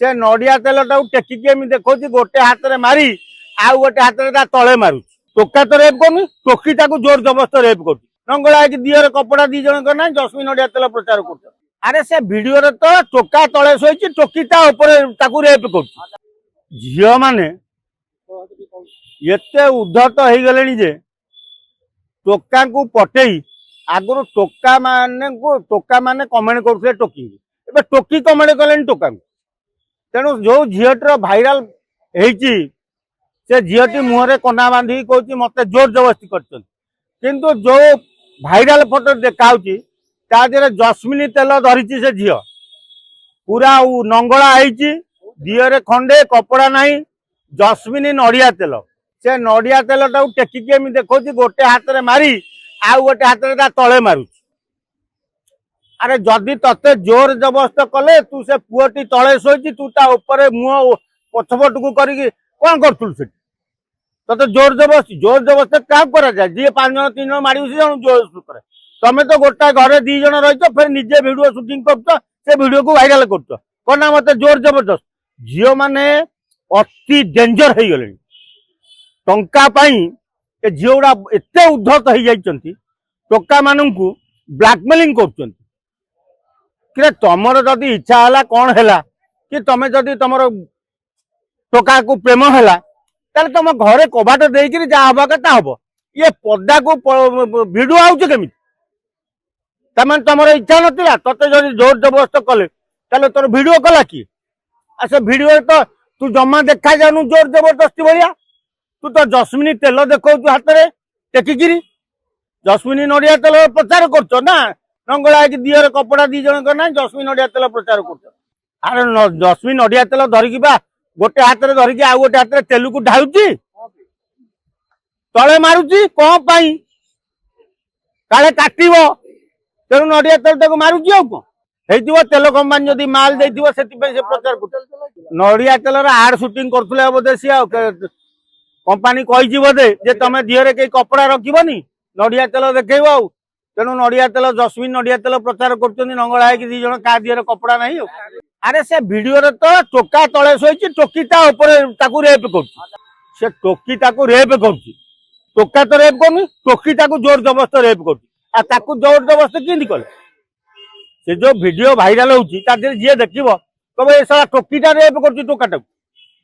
से नड़िया तेलटा टेकिकी एमती देखो गोटे हाथ में मारी आउ गोटे हाथ में तले मारू टोका तो रेप कर टोकी जोर जबरदस्त रेप कर नंगला दिहर कपड़ा दी जन ना जस्मी नड़िया तेल प्रचार कर अरे से भिडियो तो टोका तले शोची टोकी रेप कर झील मैंने एते उद्धत हो गले जे टोका को पटेई आगुरी टोका माने कमेंट करते टोकी ए टोकी कमेंट कले टोका तेणु जो झीटर भाइराल से झीटी मुहरे कना बांधिकी कौच मत जोर जबरदस्ती कर जो भाइराल फोटो देखा देहरे जस्मिन तेल धरी से झील पूरा नंगला दिहरे खंडे कपड़ा नहीं जस्मिन नड़िया तेल से नड़िया तेलटा टेकिकी एमती देखो गोटे हाथ में मारी आउ गोटे हाथ में तले मारू अरे जदि तते जोर जबरदस्त कले तू से पुअटी तले शोची तू मुह पछपट को करके कौन करूँ ते जोर जबरदस्त क्या करा जाए जी 5 जन 3 जन मारी जोर करे तमें तो गोटा घरे 2 जन रही फिर निजे वीडियो शूटिंग कर वीडियो को वायरल कर कौन मत जोर जबरदस्त झील मैंने अति डेंजर हो गले टंका झील गुड़ा एत उद्धत हो जाती टोका मान ब्लैकमेलिंग कर तुमर जदि इच्छा है कौन है कि तुम जदि तुम टोका को प्रेम है ताले तुम घरे कबाट देकर जहाँ हवा कथा हम ये पदा को भिडियो आमि तमें तुम इच्छा नाला ते जब जोर जबरदस्त कले ताले तोर भिडियो कला किए से भिडियो तो तू जमा देखा जानु जोर जबरदस्ती भाया तू तो जस्मिन तेल देखु हाथ में टेकिकी जस्मिन नड़िया तेल प्रचार कर नंगला दिहर कपड़ा दी जन ना जस्मिन नड़िया तेल प्रचार कर अरे जस्मिन नड़िया तेल धरिकी गोटे हाथ में धरिकी आउ गोटे हाथ में तेल को ढाऊची तले मारुची कौन काले काटव तेणु नड़िया तेल मारुची आ कौन तेल कंपानी जदि माल दे से प्रचार कर नड़िया तेल आड सुटिंग करते बोधे सी कंपानी कही बोधे जे तुम दिहरे कई कपड़ा रखनी नड़िया तेल देखेब आ तेणु नड़िया तेल जस्मिन नड़िया तेल प्रचार कर नंगला दी जन क्या दिहरे कपड़ा नहीं अरे से भिडियो तो टोका तले शोची टोकी रेप कर टोकी रेप कर टोका तो रेप कर टोकी जोर जबरदस्त रेप कर जोर जबरदस्त किंदी कले से जो वीडियो भाइराल होती जी देख कहे सारा टोकीटा रेप कर टोका